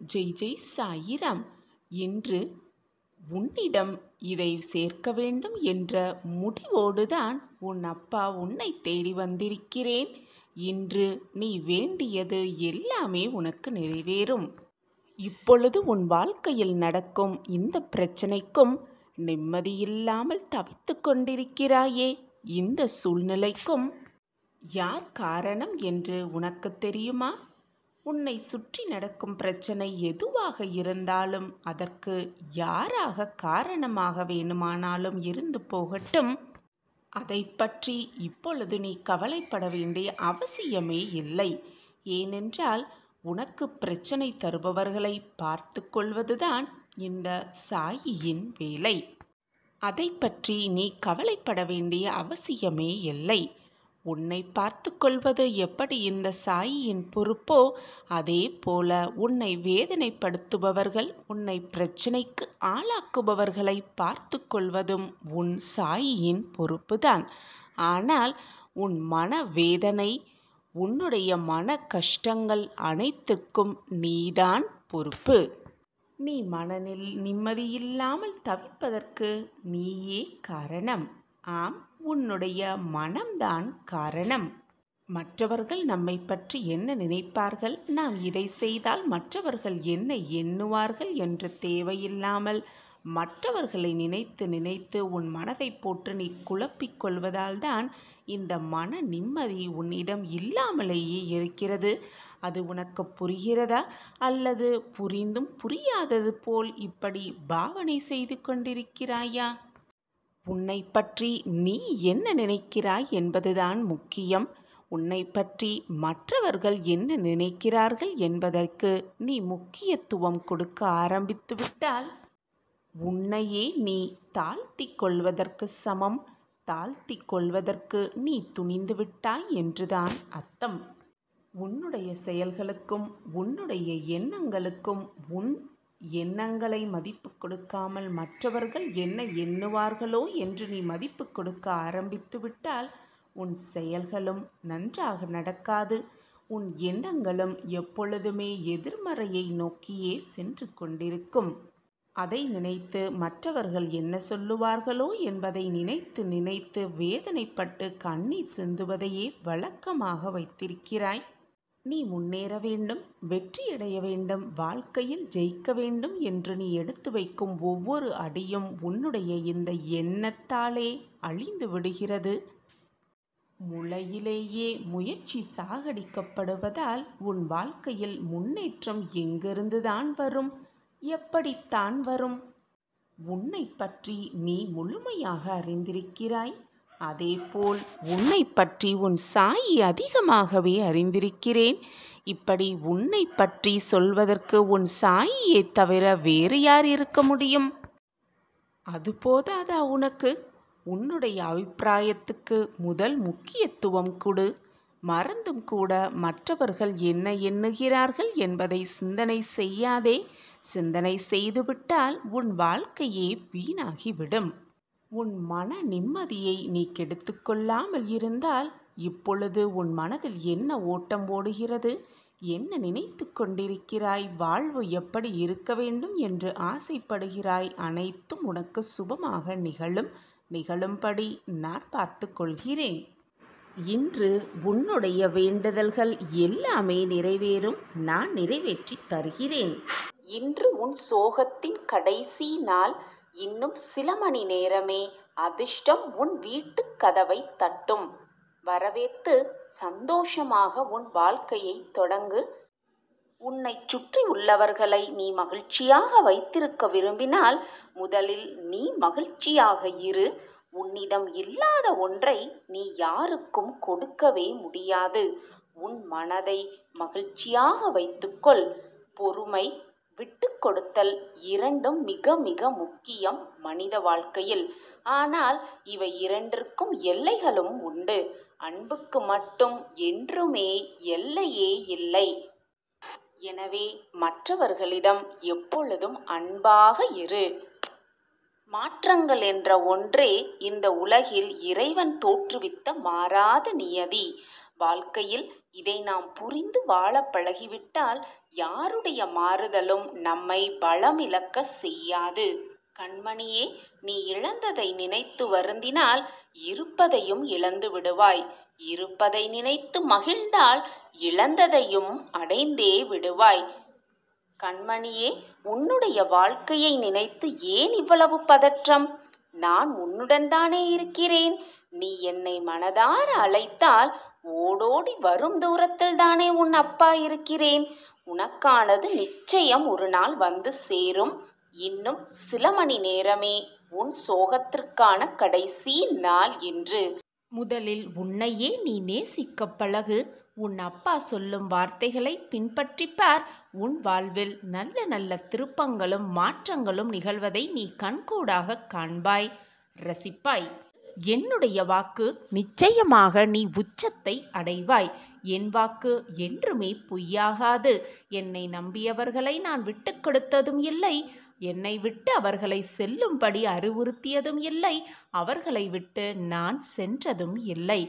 ஜெய் ஜெய் சாயிராம். இன்று உன்னிடம் இதை சேர்க்க வேண்டும் என்ற முடிவோடுதான் உன் அப்பா உன்னை தேடி வந்திருக்கிறேன். இன்று நீ வேண்டியது எல்லாமே உனக்கு நிறைவேறும். இப்பொழுது உன் வாழ்க்கையில் நடக்கும் இந்த பிரச்சனைக்கும் நிம்மதியில்லாமல் தவித்துக் கொண்டிருக்கிறாயே, இந்த சூழ்நிலைக்கும் யார் காரணம் என்று உனக்கு தெரியுமா? உன்னை சுற்றி நடக்கும் பிரச்சனை எதுவாக இருந்தாலும் அதற்கு யாராக காரணமாக வேணுமானாலும் இருந்து போகட்டும். அதை பற்றி இப்பொழுது நீ கவலைப்பட வேண்டிய அவசியமே இல்லை. ஏனென்றால் உனக்கு பிரச்சனை தருபவர்களை பார்த்து கொள்வதுதான் இந்த சாயியின் வேலை. அதை பற்றி நீ கவலைப்பட வேண்டிய அவசியமே இல்லை. உன்னை பார்த்து கொள்வது எப்படி இந்த சாயியின் பொறுப்போ, அதே போல உன்னை வேதனைப்படுத்துபவர்கள், உன்னை பிரச்சனைக்கு ஆளாக்குபவர்களை பார்த்து கொள்வதும் உன் சாயியின் பொறுப்புதான். ஆனால் உன் மன வேதனை, உன்னுடைய மன கஷ்டங்கள் அனைத்துக்கும் நீதான் பொறுப்பு. நீ மனதில் நிம்மதியில்லாமல் தவிப்பதற்கு நீயே காரணம். ஆம், உன்னுடைய மனம்தான் காரணம். மற்றவர்கள் நம்மை பற்றி என்ன நினைப்பார்கள், நாம் இதை செய்தால் மற்றவர்கள் என்ன எண்ணுவார்கள் என்று தேவையில்லாமல் மற்றவர்களை நினைத்து நினைத்து உன் மனதை போட்டு நீ குழப்பிக் கொள்வதால் தான் இந்த மன நிம்மதி உன்னிடம் இல்லாமலேயே இருக்கிறது. அது உனக்கு புரிகிறதா? அல்லது புரிந்தும் புரியாதது போல் இப்படி பாவனை செய்து கொண்டிருக்கிறாயா? உன்னை பற்றி நீ என்ன நினைக்கிறாய் என்பதுதான் முக்கியம். உன்னை பற்றி மற்றவர்கள் என்ன நினைக்கிறார்கள் என்பதற்கு நீ முக்கியத்துவம் கொடுக்க ஆரம்பித்து விட்டால் உன்னையே நீ தாழ்த்தி கொள்வதற்கு சமம். தாழ்த்தி கொள்வதற்கு நீ துணிந்து விட்டாய் என்றுதான் அர்த்தம். உன்னுடைய செயல்களுக்கும் உன்னுடைய எண்ணங்களுக்கும் உன் எண்ணங்களை மதிப்பு கொடுக்காமல் மற்றவர்கள் என்ன எண்ணுவார்களோ என்று நீ மதிப்பு கொடுக்க ஆரம்பித்து விட்டால் உன் செயல்களும் நன்றாக நடக்காது. உன் எண்ணங்களும் எப்பொழுதுமே எதிர்மறையை நோக்கியே சென்று கொண்டிருக்கும். அதை நினைத்து மற்றவர்கள் என்ன சொல்லுவார்களோ என்பதை நினைத்து நினைத்து வேதனைப்பட்டு கண்ணீர் சிந்துவதையே வழக்கமாக வைத்திருக்கிறாய். நீ முன்னேற வேண்டும், வெற்றியடைய வேண்டும், வாழ்க்கையில் ஜெயிக்க வேண்டும் என்று நீ எடுத்து வைக்கும் ஒவ்வொரு அடியும் உன்னுடைய இந்த எண்ணத்தாலே அழிந்து விடுகிறது. முளையிலேயே முயற்சி சாகடிக்கப்படுவதால் உன் வாழ்க்கையில் முன்னேற்றம் எங்கிருந்துதான் வரும்? எப்படித்தான் வரும்? உன்னை பற்றி நீ முழுமையாக அறிந்திருக்கிறாய். அதேபோல் உன்னை பற்றி உன் சாயி அதிகமாகவே அறிந்திருக்கிறேன். இப்படி உன்னை பற்றி சொல்வதற்கு உன் சாயியை தவிர வேறு யார் இருக்க முடியும்? அது போதாதா உனக்கு? உன்னுடைய அபிப்பிராயத்துக்கு முதல் முக்கியத்துவம் கொடு. மறந்தும் கூட மற்றவர்கள் என்ன எண்ணுகிறார்கள் என்பதை சிந்தனை செய்யாதே. சிந்தனை செய்துவிட்டால் உன் வாழ்க்கையே வீணாகிவிடும். உன் மன நிம்மதியை நீ கெடுத்து கொள்ளாமல் இருந்தால் இப்பொழுது உன் மனதில் என்ன ஓட்டம் ஓடுகிறது, என்ன நினைத்து கொண்டிருக்கிறாய், வாழ்வு எப்படி இருக்க வேண்டும் என்று ஆசைப்படுகிறாய், அனைத்தும் உனக்கு சுபமாக நிகழும்படி நான் பார்த்து கொள்கிறேன். இன்று உன்னுடைய வேண்டுதல்கள் எல்லாமே நிறைவேறும். நான் நிறைவேற்றி தருகிறேன். இன்று உன் சோகத்தின் கடைசி நாள். இன்னும் சில மணி நேரமே அதிர்ஷ்டம் உன் வீட்டு கதவை தட்டும். வரவேற்று சந்தோஷமாக உன் வாழ்க்கையை தொடங்கு. உன்னை சுற்றி உள்ளவர்களை நீ மகிழ்ச்சியாக வைத்திருக்க விரும்பினால் முதலில் நீ மகிழ்ச்சியாக இரு. உன்னிடம் இல்லாத ஒன்றை நீ யாருக்கும் கொடுக்கவே முடியாது. உன் மனதை மகிழ்ச்சியாக வைத்துக்கொள். பொறுமை, விட்டு கொடுத்தல் இரண்டும் மிக மிக முக்கியம் மனித வாழ்க்கையில். ஆனால் இவை இரண்டிற்கும் எல்லைகளும் உண்டு. அன்புக்கு மட்டும் என்றுமே எல்லையே இல்லை. எனவே மற்றவர்களிடம் எப்பொழுதும் அன்பாக இரு. மாற்றங்கள் என்ற ஒன்றே இந்த உலகில் இறைவன் தோற்றுவித்த மாறாத நியதி. வாழ்க்கையில் இதை நாம் புரிந்து வாழ பழகிவிட்டால் யாருடைய மாறுதலும் நம்மை பலமிழக்க செய்யாது. கண்மணியே, நீ இழந்ததை நினைத்து வருந்தினால் இருப்பதையும் இழந்து விடுவாய். இருப்பதை நினைத்து மகிழ்ந்தால் இழந்ததையும் அடைந்தே விடுவாய். கண்மணியே, உன்னுடைய வாழ்க்கையை நினைத்து ஏன் இவ்வளவு பதற்றம்? நான் உன்னுடன் தானே இருக்கிறேன். நீ என்னை மனதார அழைத்தால் ஓடோடி வரும் தூரத்தில் தானே உன் அப்பா இருக்கிறேன். உனக்கானது நிச்சயம் ஒரு நாள் வந்து சேரும். இன்னும் சில மணி நேரமே உன் சோகத்திற்கான கடைசி நாள் என்று. முதலில் உன்னையே நீ நேசிக்க பழகு. உன் அப்பா சொல்லும் வார்த்தைகளை பின்பற்றிப் பார். உன் வாழ்வில் நல்ல நல்ல திருப்பங்களும் மாற்றங்களும் நிகழ்வதை நீ கண்கூடாக காண்பாய், ரசிப்பாய். என்னுடைய வாக்கு நிச்சயமாக நீ உச்சத்தை அடைவாய். என் வாக்கு என்றுமே பொய்யாகாது. என்னை நம்பியவர்களை நான் விட்டுக் கொடுத்ததும் இல்லை. என்னை விட்டு அவர்களை செல்லும்படி அறிவுறுத்தியதும் இல்லை. அவர்களை விட்டு நான் சென்றதும் இல்லை.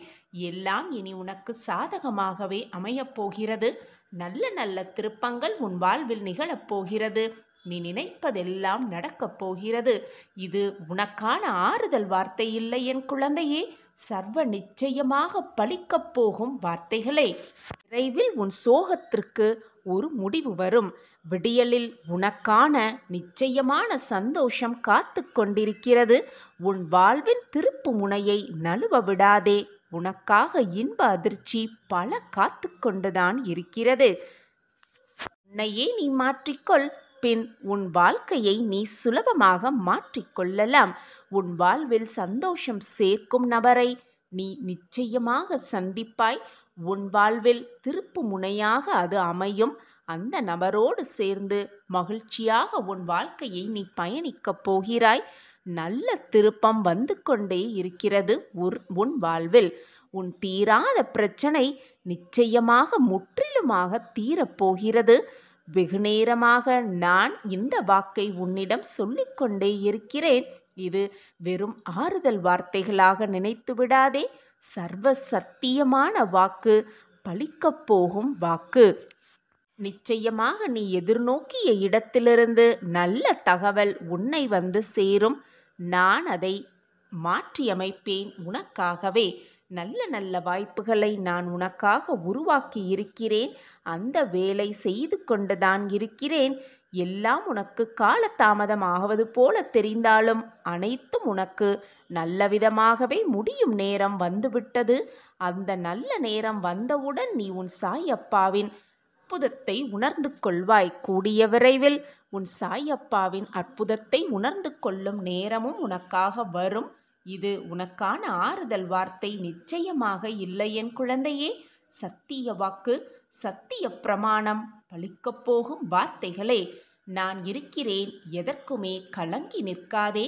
எல்லாம் இனி உனக்கு சாதகமாகவே அமையப் போகிறது. நல்ல நல்ல திருப்பங்கள் உன் வாழ்வில் நிகழப் போகிறது. நீ நினைப்பதெல்லாம் நடக்கப் போகிறது. இது உனக்கான ஆறுதல் வார்த்தை இல்லை என் குழந்தையே, சர்வ நிச்சயமாக பலிக்கப் போகும் வார்த்தைகளே. விரைவில் உன் சோகத்திற்கு ஒரு முடிவு வரும். விடியலில் உனக்கான நிச்சயமான சந்தோஷம் காத்து கொண்டிருக்கிறது. உன் வாழ்வின் திருப்பு முனையை நழுவ விடாதே. உனக்காக இன்ப அதிர்ச்சி பல காத்து கொண்டுதான் இருக்கிறது. உன்னையே நீ மாற்றிக்கொள். பின் உன் வாழ்க்கையை நீ சுலபமாக மாற்றிக்கொள்ளலாம். உன் வாழ்வில் சந்தோஷம் சேர்க்கும் நபரை நீ நிச்சயமாக சந்திப்பாய். உன் வாழ்வில் திருப்பு முனையாக அது அமையும். அந்த நபரோடு சேர்ந்து மகிழ்ச்சியாக உன் வாழ்க்கையை நீ பயணிக்கப் போகிறாய். நல்ல திருப்பம் வந்து கொண்டே இருக்கிறது உன் வாழ்வில். உன் தீராத பிரச்சனை நிச்சயமாக முற்றிலுமாக தீரப்போகிறது. வெகு நேரமாக நான் இந்த வாக்கை உன்னிடம் சொல்லிக்கொண்டே இருக்கிறேன். இது வெறும் ஆறுதல் வார்த்தைகளாக நினைத்து விடாதே. சர்வ சத்தியமான வாக்கு, பலிக்கப் போகும் வாக்கு. நிச்சயமாக நீ எதிர்நோக்கிய இடத்திலிருந்து நல்ல தகவல் உன்னை வந்து சேரும். நான் அதை மாற்றியமைப்பேன் உனக்காகவே. நல்ல நல்ல வாய்ப்புகளை நான் உனக்காக உருவாக்கி இருக்கிறேன். அந்த வேலை செய்து கொண்டுதான் இருக்கிறேன். எல்லாம் உனக்கு காலதாமதம் ஆவது போல தெரிந்தாலும் அனைத்தும் உனக்கு நல்ல விதமாகவே முடியும் நேரம் வந்துவிட்டது. அந்த நல்ல நேரம் வந்தவுடன் நீ உன் சாயப்பாவின் அற்புதத்தை உணர்ந்து கொள்வாய். கூடிய விரைவில் உன் சாயப்பாவின் அற்புதத்தை உணர்ந்து கொள்ளும் நேரமும் உனக்காக வரும். இது உனக்கான ஆறுதல் வார்த்தை நிச்சயமாக இல்லை என் குழந்தையே. சத்திய வாக்கு, சத்திய பிரமாணம், பலிக்கப் போகும் வார்த்தைகளே. நான் இருக்கிறேன், எதற்குமே கலங்கி நிற்காதே.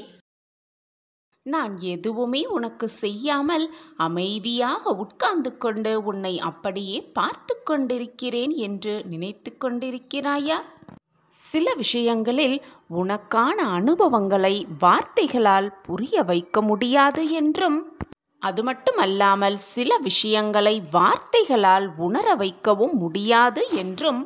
நான் எதுவுமே உனக்கு செய்யாமல் அமைதியாக உட்கார்ந்து கொண்டு உன்னை அப்படியே பார்த்து கொண்டிருக்கிறேன் என்று நினைத்து கொண்டிருக்கிறாயா? சில விஷயங்களில் உனக்கான அனுபவங்களை வார்த்தைகளால் புரிய வைக்க முடியாது என்றும், அது மட்டுமல்லாமல் சில விஷயங்களை வார்த்தைகளால் உணர வைக்கவும் முடியாது என்றும்,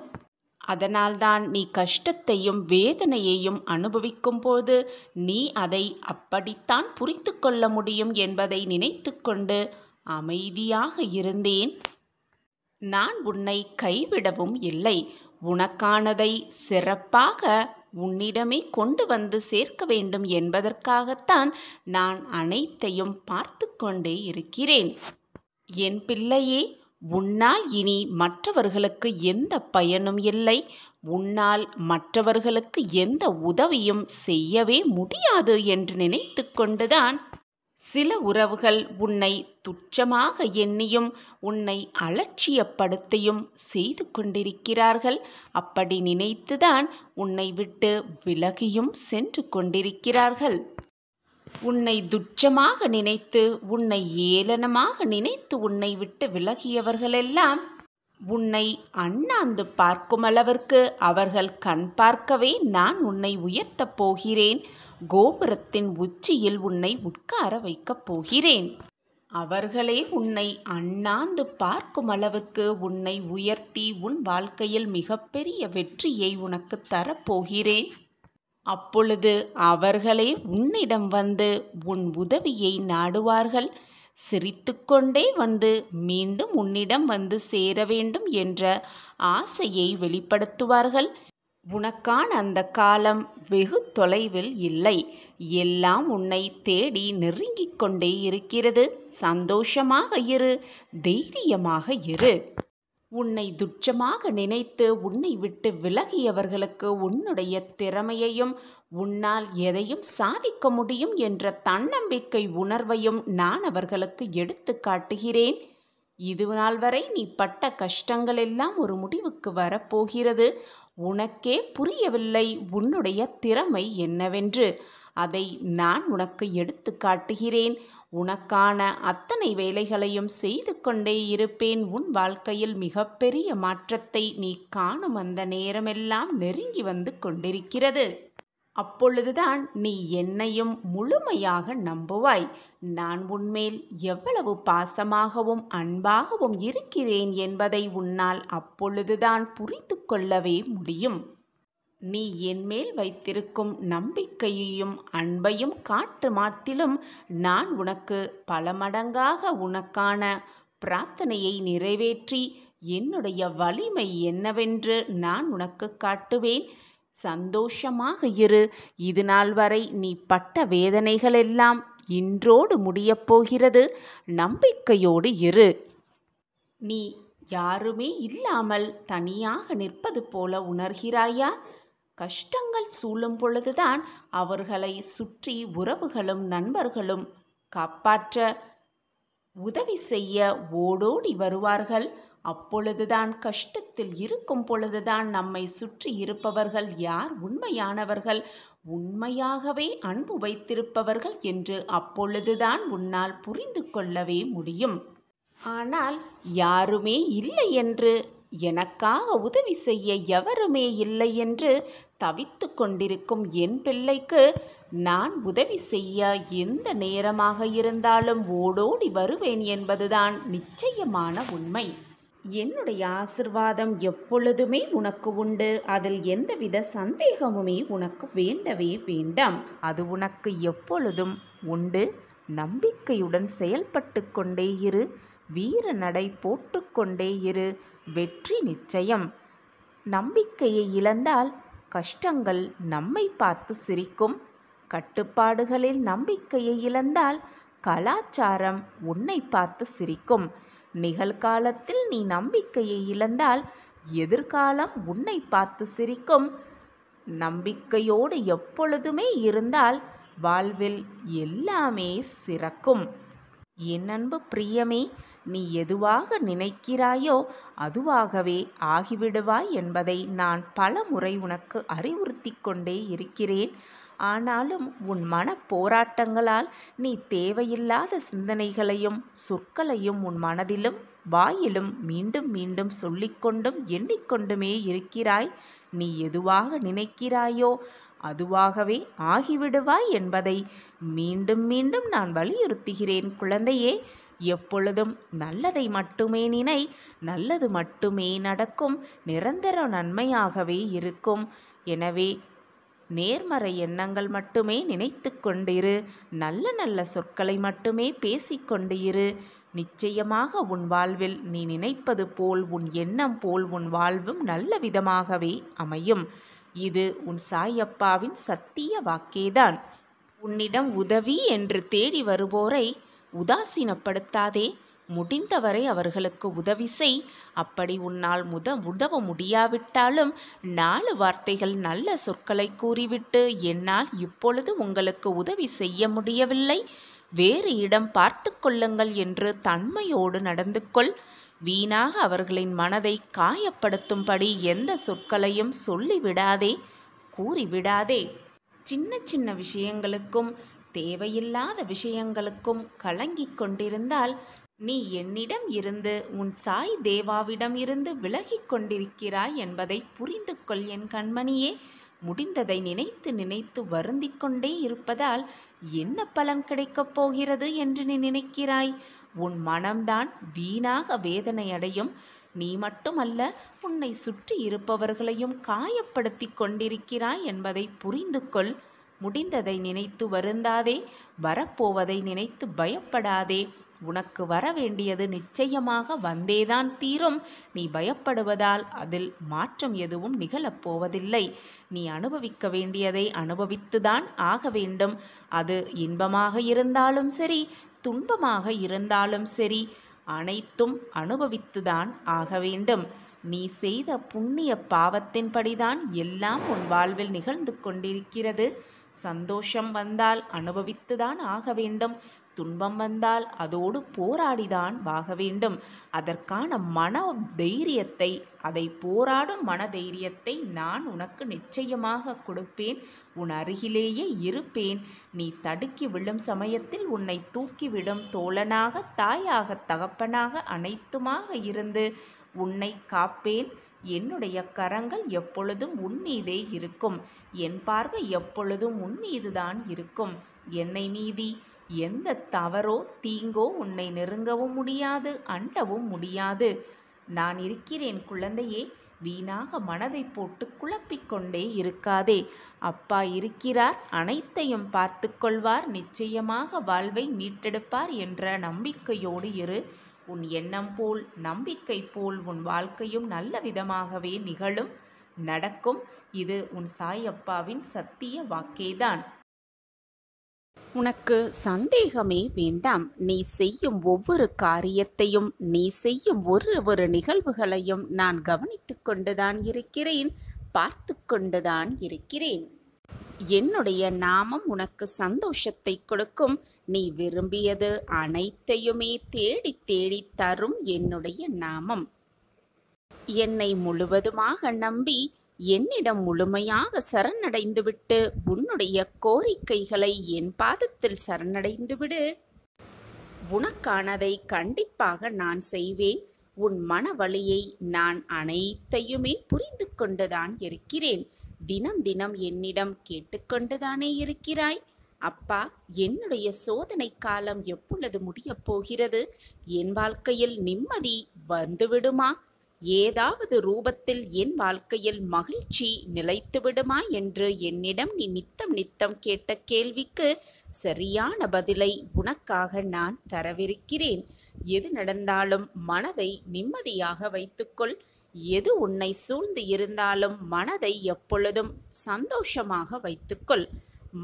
அதனால்தான் நீ கஷ்டத்தையும் வேதனையையும் அனுபவிக்கும் போது நீ அதை அப்படித்தான் புரிந்து கொள்ள முடியும் என்பதை நினைத்து கொண்டு அமைதியாக இருந்தேன். நான் உன்னை கைவிடவும் இல்லை. உனக்கானதை சிறப்பாக உன்னிடமே கொண்டு வந்து சேர்க்க வேண்டும் என்பதற்காகத்தான் நான் அனைத்தையும் பார்த்து கொண்டே இருக்கிறேன். என் பிள்ளையே, உன்னால் இனி மற்றவர்களுக்கு எந்த பயனும் இல்லை. உன்னால் மற்றவர்களுக்கு எந்த உதவியும் செய்யவே முடியாது என்று நினைத்து கொண்டுதான் சில உறவுகள் உன்னை துச்சமாக எண்ணியும் உன்னை அலட்சியப்படுத்தியும் செய்து கொண்டிருக்கிறார்கள். அப்படி நினைத்துதான் உன்னை விட்டு விலகியும் சென்று கொண்டிருக்கிறார்கள். உன்னை துச்சமாக நினைத்து, உன்னை ஏளனமாக நினைத்து உன்னை விட்டு விலகியவர்களெல்லாம் உன்னை அண்ணாந்து பார்க்கும் அளவிற்கு அவர்கள் கண் பார்க்கவே நான் உன்னை உயர்த்தப் போகிறேன். கோபுரத்தின் உச்சியில் உன்னை உட்கார வைக்கப் போகிறேன். அவர்களே உன்னை அண்ணாந்து பார்க்கும் அளவுக்கு உன்னை உயர்த்தி உன் வாழ்க்கையில் மிகப்பெரிய வெற்றியை உனக்கு தரப்போகிறேன். அப்பொழுது அவர்களே உன்னிடம் வந்து உன் உதவியை நாடுவார்கள். சிரித்துக்கொண்டே வந்து மீண்டும் உன்னிடம் வந்து சேர வேண்டும் என்ற ஆசையை வெளிப்படுத்துவார்கள். உனக்கான அந்த காலம் வெகு தொலைவில் இல்லை. எல்லாம் உன்னை தேடி நெருங்கிக் கொண்டே இருக்கிறது. சந்தோஷமாக இரு, தைரியமாக இரு. உன்னை துச்சமாக நினைத்து உன்னை விட்டு விலகியவர்களுக்கு உன்னுடைய திறமையையும் உன்னால் எதையும் சாதிக்க முடியும் என்ற தன்னம்பிக்கை உணர்வையும் நான் அவர்களுக்கு எடுத்து காட்டுகிறேன். இதுநாள் வரை நீ பட்ட கஷ்டங்கள் எல்லாம் ஒரு முடிவுக்கு வரப்போகிறது. உனக்கே புரியவில்லை உன்னுடைய திறமை என்னவென்று. அதை நான் உனக்கு எடுத்து காட்டுகிறேன். உனக்கான அத்தனை வேலைகளையும் செய்து கொண்டே இருப்பேன். உன் வாழ்க்கையில் மிகப்பெரிய மாற்றத்தை நீ காணும் அந்த நேரமெல்லாம் நெருங்கி வந்து கொண்டிருக்கிறது. அப்பொழுதுதான் நீ என்னையும் முழுமையாக நம்புவாய். நான் உன்மேல் எவ்வளவு பாசமாகவும் அன்பாகவும் இருக்கிறேன் என்பதை உன்னால் அப்பொழுதுதான் புரிந்து கொள்ளவே முடியும். நீ என்மேல் வைத்திருக்கும் நம்பிக்கையையும் அன்பையும் காட்டு மாத்திலும் நான் உனக்கு பல மடங்காக உனக்கான பிரார்த்தனையை நிறைவேற்றி என்னுடைய வலிமை என்னவென்று நான் உனக்கு காட்டுவேன். சந்தோஷமாக இரு. இது நாள் வரை நீ பட்ட வேதனைகளெல்லாம் இன்றோடு முடியப் போகிறது. நம்பிக்கையோடு இரு. நீ யாருமே இல்லாமல் தனியாக நிற்பது போல உணர்கிறாயா? கஷ்டங்கள் சூழும் பொழுதுதான் அவர்களை சுற்றி உறவுகளும் நண்பர்களும் காப்பாற்ற உதவி செய்ய ஓடோடி வருவார்கள். அப்பொழுதுதான் கஷ்டத்தில் இருக்கும் பொழுதுதான் நம்மை சுற்றி இருப்பவர்கள் யார் உண்மையானவர்கள், உண்மையாகவே அன்பு வைத்திருப்பவர்கள் என்று அப்பொழுதுதான் உன்னால் புரிந்து கொள்ளவே முடியும். ஆனால் யாருமே இல்லை என்று, எனக்காக உதவி செய்ய எவருமே இல்லை என்று தவித்து கொண்டிருக்கும் என் பிள்ளைக்கு நான் உதவி செய்ய எந்த நேரமாக இருந்தாலும் ஓடோடி வருவேன் என்பதுதான் நிச்சயமான உண்மை. என்னுடைய ஆசிர்வாதம் எப்பொழுதுமே உனக்கு உண்டு. அதில் எந்தவித சந்தேகமுமே உனக்கு வேண்டவே வேண்டாம். அது உனக்கு எப்பொழுதும் உண்டு. நம்பிக்கையுடன் செயல்பட்டு கொண்டே இரு. வீர நடை போட்டு கொண்டே இரு. வெற்றி நிச்சயம். நம்பிக்கையை இழந்தால் கஷ்டங்கள் நம்மை பார்த்து சிரிக்கும். கட்டுப்பாடுகளில் நம்பிக்கையை இழந்தால் கலாச்சாரம் உன்னை பார்த்து சிரிக்கும். நிகழ்காலத்தில் நீ நம்பிக்கையை இழந்தால் எதிர்காலம் உன்னை பார்த்து சிரிக்கும். நம்பிக்கையோடு எப்பொழுதுமே இருந்தால் வாழ்வில் எல்லாமே சிறக்கும். என் அன்பு பிரியமே, நீ எதுவாக நினைக்கிறாயோ அதுவாகவே ஆகிவிடுவாய் என்பதை நான் பல முறை உனக்கு அறிவுறுத்தி கொண்டே இருக்கிறேன். ஆனாலும் உன் மன போராட்டங்களால் நீ தேவையில்லாத சிந்தனைகளையும் சொற்களையும் உன் மனதிலும் வாயிலும் மீண்டும் மீண்டும் சொல்லிக்கொண்டும் எண்ணிக்கொண்டுமே இருக்கிறாய். நீ எதுவாக நினைக்கிறாயோ அதுவாகவே ஆகிவிடுவாய் என்பதை மீண்டும் மீண்டும் நான் வலியுறுத்துகிறேன் குழந்தையே. எப்பொழுதும் நல்லதை மட்டுமே நினை. நல்லது மட்டுமே நடக்கும். நிரந்தர நன்மையாகவே இருக்கும். எனவே நேர்மறை எண்ணங்கள் மட்டுமே நினைத்து கொண்டிரு. நல்ல நல்ல சொற்களை மட்டுமே பேசிக்கொண்டு இரு. நிச்சயமாக உன் வாழ்வில் நீ நினைப்பது போல், உன் எண்ணம் போல் உன் வாழ்வும் நல்ல விதமாகவே அமையும். இது உன் சாயப்பாவின் சத்திய வாக்கேதான். உன்னிடம் உதவி என்று தேடி வருவோரை உதாசீனப்படுத்தாதே. முடிந்தவரை அவர்களுக்கு உதவி செய். அப்படி உன்னால் உதவ முடியாவிட்டாலும் 4 வார்த்தைகள் நல்ல சொற்களை கூறிவிட்டு, என்னால் இப்பொழுது உங்களுக்கு உதவி செய்ய முடியவில்லை, வேறு இடம் பார்த்து கொள்ளுங்கள் என்று தன்மையோடு நடந்து கொள். வீணாக அவர்களின் மனதை காயப்படுத்தும்படி எந்த சொற்களையும் சொல்லிவிடாதே, கூறிவிடாதே. சின்ன சின்ன விஷயங்களுக்கும் தேவையில்லாத விஷயங்களுக்கும் கலங்கிக் கொண்டிருந்தால் நீ என்னிடம் இருந்து, உன் சாய் தேவாவிடம் இருந்து விலகிக் கொண்டிருக்கிறாய் என்பதை புரிந்து கொள் என் கண்மணியே. முடிந்ததை நினைத்து நினைத்து வருந்திக் கொண்டே இருப்பதால் என்ன பலன் கிடைக்கப் போகிறது என்று நீ நினைக்கிறாய்? உன் மனம்தான் வீணாக வேதனை அடையும். நீ மட்டுமல்ல, உன்னை சுற்றி இருப்பவர்களையும் காயப்படுத்தி கொண்டிருக்கிறாய் என்பதை புரிந்து கொள். முடிந்ததை நினைத்து வருந்தாதே, வரப்போவதை நினைத்து பயப்படாதே. உனக்கு வர வேண்டியது நிச்சயமாக வந்தேதான் தீரும். நீ பயப்படுவதால் அதில் மாற்றம் எதுவும் நிகழப்போவதில்லை. நீ அனுபவிக்க வேண்டியதை அனுபவித்துதான் ஆக வேண்டும். அது இன்பமாக இருந்தாலும் சரி, துன்பமாக இருந்தாலும் சரி, அனைத்தும் அனுபவித்துதான் ஆக வேண்டும். நீ செய்த புண்ணிய பாவத்தின்படிதான் எல்லாம் உன் வாழ்வில் நிகழ்ந்து கொண்டிருக்கிறது. சந்தோஷம் வந்தால் அனுபவித்துதான் ஆக வேண்டும். துன்பம் வந்தால் அதோடு போராடிதான் ஆக வேண்டும். அதற்கான மன தைரியத்தை, அதை போராடும் மன தைரியத்தை நான் உனக்கு நிச்சயமாக கொடுப்பேன். உன் அருகிலேயே இருப்பேன். நீ தடுக்கி விழும் சமயத்தில் உன்னை தூக்கிவிடும் தோழனாக, தாயாக, தகப்பனாக, அனைத்துமாக இருந்து உன்னை காப்பேன். என்னுடைய கரங்கள் எப்பொழுதும் உன் மீதே இருக்கும். என் பார்வை எப்பொழுதும் உன் மீதுதான் இருக்கும். என்னை மீதி எந்த தவறோ தீங்கோ உன்னை நெருங்கவும் முடியாது, அண்டவும் முடியாது. நான் இருக்கிறேன் குழந்தையே. வீணாக மனதை போட்டு குழப்பிக்கொண்டே இருக்காதே. அப்பா இருக்கிறார், அனைத்தையும் பார்த்து கொள்வார், நிச்சயமாக வாழ்வை மீட்டெடுப்பார் என்ற நம்பிக்கையோடு இரு. உன் எண்ணம் போல், நம்பிக்கை போல் உன் வாழ்க்கையும் நல்ல விதமாகவே நிகழும், நடக்கும். இது உன் சாயப்பாவின் சத்திய வாக்கேதான். உனக்கு சந்தேகமே வேண்டாம். நீ செய்யும் ஒவ்வொரு காரியத்தையும், நீ செய்யும் ஒரு நிகழ்வுகளையும் நான் கவனித்து கொண்டுதான் இருக்கிறேன், பார்த்து கொண்டுதான் இருக்கிறேன். என்னுடைய நாமம் உனக்கு சந்தோஷத்தை கொடுக்கும். நீ விரும்பியது அனைத்தையுமே தேடி தேடி தரும் என்னுடைய நாமம். என்னை முழுவதுமாக நம்பி என்னிடம் முழுமையாக சரணடைந்துவிட்டு உன்னுடைய கோரிக்கைகளை என் பாதத்தில் சரணடைந்துவிடு. உனக்கானதை கண்டிப்பாக நான் செய்வேன். உன் மன வலியை நான் அனைத்தையுமே புரிந்து கொண்டுதான் இருக்கிறேன். தினம் தினம் என்னிடம் கேட்டுக்கொண்டுதானே இருக்கிறாய். அப்பா, என்னுடைய சோதனை காலம் எப்பொழுது முடியப் போகிறது? என் வாழ்க்கையில் நிம்மதி வந்துவிடுமா? ஏதாவது ரூபத்தில் என் வாழ்க்கையில் மகிழ்ச்சி நிலைத்துவிடுமா என்று என்னிடம் நீ நித்தம் நித்தம் கேட்ட கேள்விக்கு சரியான பதிலை உனக்காக நான் தரவிருக்கிறேன். எது நடந்தாலும் மனதை நிம்மதியாக வைத்துக்கொள். எது உன்னை சூழ்ந்து இருந்தாலும் மனதை எப்பொழுதும் சந்தோஷமாக வைத்துக்கொள்.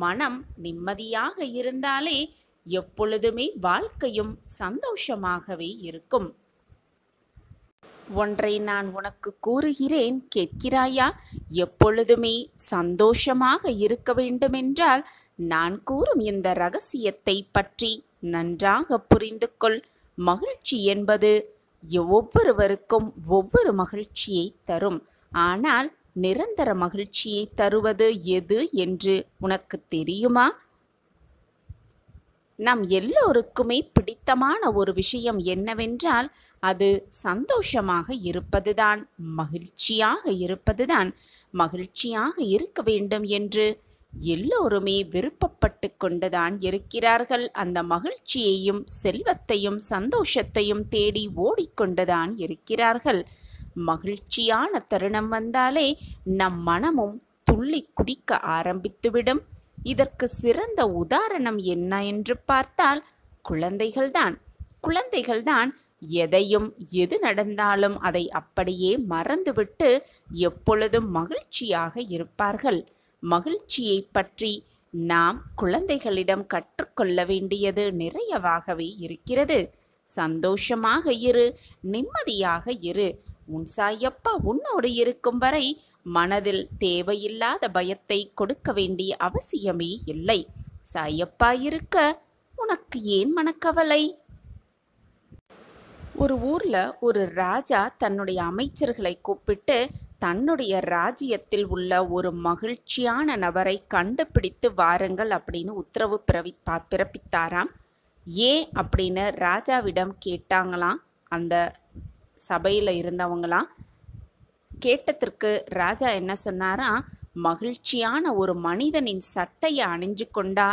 மனம் நிம்மதியாக இருந்தாலே எப்பொழுதுமே வாழ்க்கையும் சந்தோஷமாகவே இருக்கும். ஒன்றை நான் உனக்கு கூறுகிறேன், கேட்கிறாயா? எப்பொழுதுமே சந்தோஷமாக இருக்க வேண்டுமென்றால் நான் கூறும் இந்த இரகசியத்தை பற்றி நன்றாக புரிந்து கொள். மகிழ்ச்சி என்பது ஒவ்வொருவருக்கும் ஒவ்வொரு மகிழ்ச்சியை தரும். ஆனால் நிரந்தர மகிழ்ச்சியை தருவது எது என்று உனக்கு தெரியுமா? நம் எல்லோருக்குமே பிடித்தமான ஒரு விஷயம் என்னவென்றால் அது சந்தோஷமாக இருப்பதுதான், மகிழ்ச்சியாக இருப்பதுதான். மகிழ்ச்சியாக இருக்க வேண்டும் என்று எல்லோருமே விருப்பப்பட்டு கொண்டுதான் இருக்கிறார்கள். அந்த மகிழ்ச்சியையும் செல்வத்தையும் சந்தோஷத்தையும் தேடி ஓடிக்கொண்டுதான் இருக்கிறார்கள். மகிழ்ச்சியான தருணம் வந்தாலே நம் மனமும் துள்ளி குதிக்க ஆரம்பித்துவிடும். இதற்கு சிறந்த உதாரணம் என்ன என்று பார்த்தால் குழந்தைகள்தான். குழந்தைகள்தான் எதையும், எது நடந்தாலும் அதை அப்படியே மறந்துவிட்டு எப்பொழுதும் மகிழ்ச்சியாக இருப்பார்கள். மகிழ்ச்சியை பற்றி நாம் குழந்தைகளிடம் கற்றுக்கொள்ள வேண்டியது நிறையவாகவே இருக்கிறது. சந்தோஷமாக இரு, நிம்மதியாக இரு. உன் சாயப்பா உன்னோடு இருக்கும் வரை மனதில் தேவையில்லாத பயத்தை கொடுக்க வேண்டிய அவசியமே இல்லை. சாயப்பா இருக்க உனக்கு ஏன் மனக்கவலை? ஒரு ஊர்ல ஒரு ராஜா தன்னுடைய அமைச்சர்களை கூப்பிட்டு தன்னுடைய ராஜ்யத்தில் உள்ள ஒரு மகிழ்ச்சியான நபரை கண்டுபிடித்து வாருங்கள் அப்படின்னு உத்தரவு பிறப்பித்தாராம். ஏன் அப்படின்னு ராஜாவிடம் கேட்டாங்களாம். அந்த சபையில் இருந்தவங்களாம் கேட்டதற்கு ராஜா என்ன சொன்னாரா, மகிழ்ச்சியான ஒரு மனிதனின் சட்டையை அணிஞ்சு கொண்டா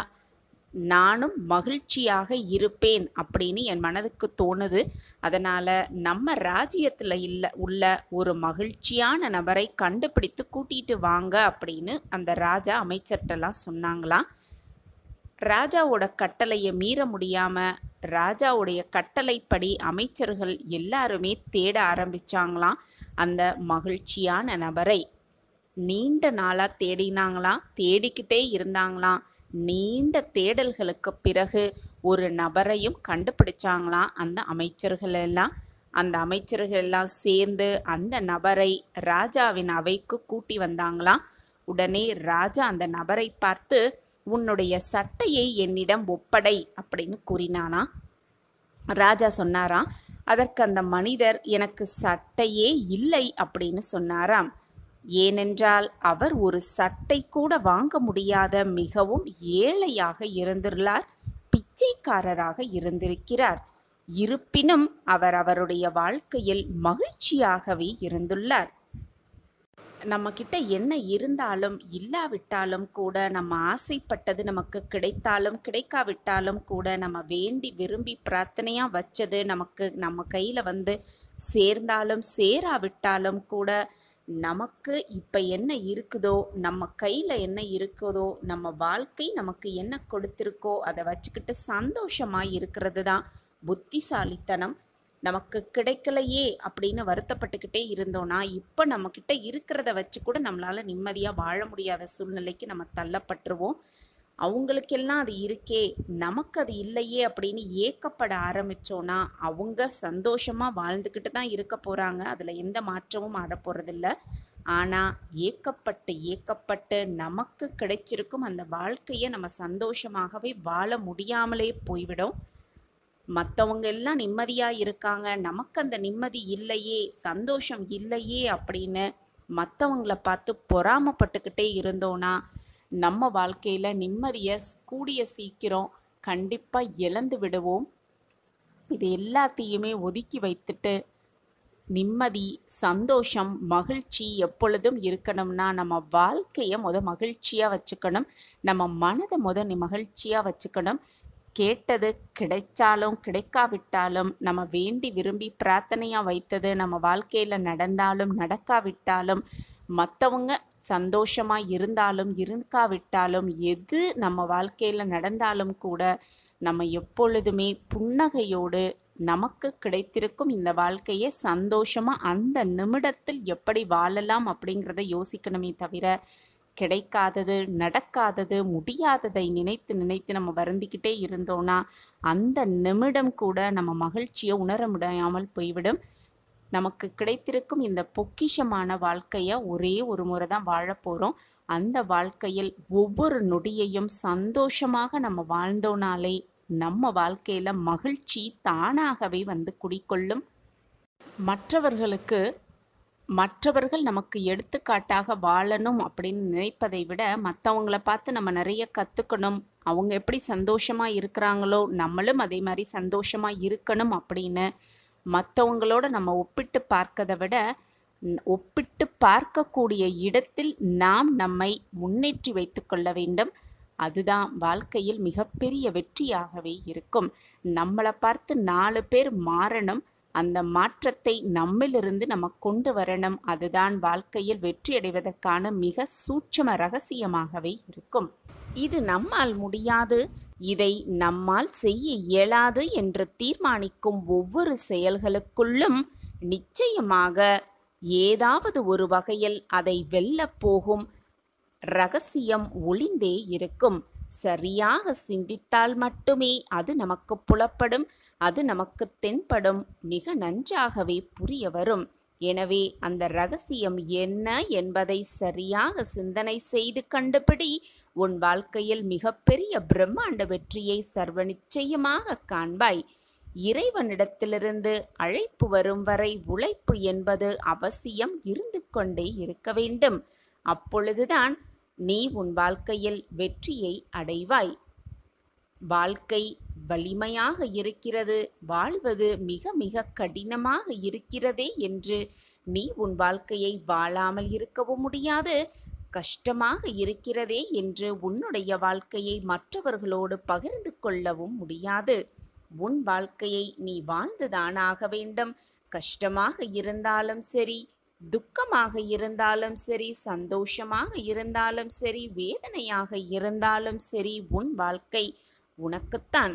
நானும் மகிழ்ச்சியாக இருப்பேன் அப்படின்னு என் மனதுக்கு தோணுது. அதனால் நம்ம ராஜ்யத்தில் உள்ள ஒரு மகிழ்ச்சியான நபரை கண்டுபிடித்து கூட்டிகிட்டு வாங்க அப்படின்னு அந்த ராஜா அமைச்சர்கிட்டலாம் சொன்னாங்களாம். ராஜாவோட கட்டளையை மீற முடியாமல் ராஜாவுடைய கட்டளைப்படி அமைச்சர்கள் எல்லாருமே தேட ஆரம்பித்தாங்களாம் அந்த மகிழ்ச்சியான நபரை. நீண்ட நாளாக தேடினாங்களாம், தேடிக்கிட்டே இருந்தாங்களாம். நீண்ட தேடல்களுக்கு பிறகு ஒரு நபரையும் கண்டுபிடிச்சாங்களாம் அந்த அமைச்சர்கள் எல்லாம் சேர்ந்து அந்த நபரை ராஜாவின் அவைக்கு கூட்டி வந்தாங்களாம். உடனே ராஜா அந்த நபரை பார்த்து, உன்னுடைய சட்டையை என்னிடம் ஒப்படை அப்படின்னு கூறினானா. ராஜா சொன்னாராம். அதற்கு அந்த மனிதர், எனக்கு சட்டையே இல்லை அப்படின்னு சொன்னாராம். ஏனென்றால் அவர் ஒரு சட்டை கூட வாங்க முடியாத மிகவும் ஏழையாக இருந்துள்ளார், பிச்சைக்காரராக இருந்திருக்கிறார். இருப்பினும் அவர் அவருடைய வாழ்க்கையில் மகிழ்ச்சியாகவே இருந்துள்ளார். நம்ம கிட்ட என்ன இருந்தாலும் இல்லாவிட்டாலும் கூட, நம்ம ஆசைப்பட்டது நமக்கு கிடைத்தாலும் கிடைக்காவிட்டாலும் கூட, நம்ம வேண்டி விரும்பி பிரார்த்தனையாக வச்சது நம்ம கையில் சேர்ந்தாலும் சேராவிட்டாலும் கூட, நமக்கு இப்போ என்ன இருக்குதோ, நம்ம கையில் என்ன இருக்குதோ, நம்ம வாழ்க்கை நமக்கு என்ன கொடுத்துருக்கோ அதை வச்சுக்கிட்டு சந்தோஷமாக இருக்கிறது தான் புத்திசாலித்தனம். நமக்கு கிடைக்கலையே அப்படின்னு வருத்தப்பட்டுக்கிட்டே இருந்தோன்னா, இப்போ நம்மக்கிட்ட இருக்கிறத வச்சு கூட நம்மளால் நிம்மதியாக வாழ முடியாத சூழ்நிலைக்கு நம்ம தள்ளப்பட்டுருவோம். அவங்களுக்கெல்லாம் அது இருக்கே, நமக்கு அது இல்லையே அப்படின்னு ஏக்கப்பட ஆரம்பித்தோன்னா, அவங்க சந்தோஷமாக வாழ்ந்துக்கிட்டு தான் இருக்க போகிறாங்க. அதில் எந்த மாற்றமும் ஆட போகிறதில்ல. ஆனால் ஏக்கப்பட்டு நமக்கு கிடைச்சிருக்கும் அந்த வாழ்க்கையை நம்ம சந்தோஷமாகவே வாழ முடியாமலே போய்விடும். மற்றவங்க எல்லாம் நிம்மதியாக இருக்காங்க, நமக்கு அந்த நிம்மதி இல்லையே, சந்தோஷம் இல்லையே அப்படின்னு மற்றவங்கள பார்த்து பொறாமப்பட்டுக்கிட்டே இருந்தோன்னா, நம்ம வாழ்க்கையில் நிம்மதியை கூடிய சீக்கிரம் கண்டிப்பாக இழந்து விடுவோம். இது எல்லாத்தையுமே ஒதுக்கி வைத்துட்டு நிம்மதி, சந்தோஷம், மகிழ்ச்சி எப்பொழுதும் இருக்கணும்னா நம்ம வாழ்க்கையை மகிழ்ச்சியாக வச்சுக்கணும். நம்ம மனதை மகிழ்ச்சியாக வச்சுக்கணும். கேட்டது கிடைச்சாலும் கிடைக்காவிட்டாலும், நம்ம வேண்டி விரும்பி பிரார்த்தனையாக வைத்தது நம்ம வாழ்க்கையில் நடந்தாலும் நடக்காவிட்டாலும், மற்றவங்க சந்தோஷமாக இருந்தாலும் இருக்காவிட்டாலும், எது நம்ம வாழ்க்கையில் நடந்தாலும் கூட நம்ம எப்பொழுதுமே புன்னகையோடு நமக்கு கிடைத்திருக்கும் இந்த வாழ்க்கையை சந்தோஷமாக அந்த நிமிடத்தில் எப்படி வாழலாம் அப்படிங்கிறத யோசிக்கணுமே தவிர, கிடைக்காதது, நடக்காதது, முடியாததை நினைத்து நம்ம வருந்திக்கிட்டே இருந்தோன்னா அந்த நிமிடம் கூட நம்ம மகிழ்ச்சியை உணர முடியாமல் போய்விடும். நமக்கு கிடைத்திருக்கும் இந்த பொக்கிஷமான வாழ்க்கையை ஒரே ஒரு முறை தான் வாழப்போகிறோம். அந்த வாழ்க்கையில் ஒவ்வொரு நொடியையும் சந்தோஷமாக நம்ம வாழ்ந்தோனாலே நம்ம வாழ்க்கையில் மகிழ்ச்சி தானாகவே குடிக்கொள்ளும். மற்றவர்கள் நமக்கு எடுத்துக்காட்டாக வாழணும் அப்படின்னு நினைப்பதை விட, மற்றவங்கள பார்த்து நம்ம நிறைய கற்றுக்கணும். அவங்க எப்படி சந்தோஷமாக இருக்கிறாங்களோ நம்மளும் அதே மாதிரி சந்தோஷமாக இருக்கணும் அப்படின்னு மற்றவங்களோட நம்ம ஒப்பிட்டு பார்க்கதை விட, ஒப்பிட்டு பார்க்கக்கூடிய இடத்தில் நாம் நம்மை முன்னேற்றி வைத்து கொள்ள வேண்டும். அதுதான் வாழ்க்கையில் மிகப்பெரிய வெற்றியாகவே இருக்கும். நம்மளை பார்த்து 4 பேர் மாறணும். அந்த மாற்றத்தை நம்மிலிருந்து நம்ம கொண்டு வரணும். அதுதான் வாழ்க்கையில் வெற்றி அடைவதற்கான மிக சூட்சம ரகசியமாகவே இருக்கும். இது நம்மால் முடியாது, இதை நம்மால் செய்ய இயலாது என்று தீர்மானிக்கும் ஒவ்வொரு செயல்களுக்குள்ளும் நிச்சயமாக ஏதாவது ஒரு வகையில் அதை வெல்லப் போகும் ரகசியம் ஒளிந்தே இருக்கும். சரியாக சிந்தித்தால் மட்டுமே அது நமக்கு புலப்படும், அது நமக்கு தென்படும், மிக நன்றாகவே புரிய வரும். எனவே அந்த ரகசியம் என்ன என்பதை சரியாக சிந்தனை செய்து கண்டுபிடி. உன் வாழ்க்கையில் மிகப்பெரிய பிரம்மாண்ட வெற்றியை சர்வ நிச்சயமாக காண்பாய். இறைவனிடத்திலிருந்து அழைப்பு வரும் வரை உழைப்பு என்பது அவசியம் இருந்து கொண்டே இருக்க வேண்டும். அப்பொழுதுதான் நீ உன் வாழ்க்கையில் வெற்றியை அடைவாய். வாழ்க்கை வலிமையாக இருக்கிறது, வாழ்வது மிக மிக கடினமாக இருக்கிறதே என்று நீ உன் வாழ்க்கையை வாழாமல் இருக்கவும் முடியாது, கஷ்டமாக இருக்கிறதே என்று உன்னுடைய வாழ்க்கையை மற்றவர்களோடு பகிர்ந்து கொள்ளவும் முடியாது. உன் வாழ்க்கையை நீ வாழ்ந்துதானாக வேண்டும். கஷ்டமாக இருந்தாலும் சரி, துக்கமாக இருந்தாலும் சரி, சந்தோஷமாக இருந்தாலும் சரி, வேதனையாக இருந்தாலும் சரி, உன் வாழ்க்கை உனக்குத்தான்.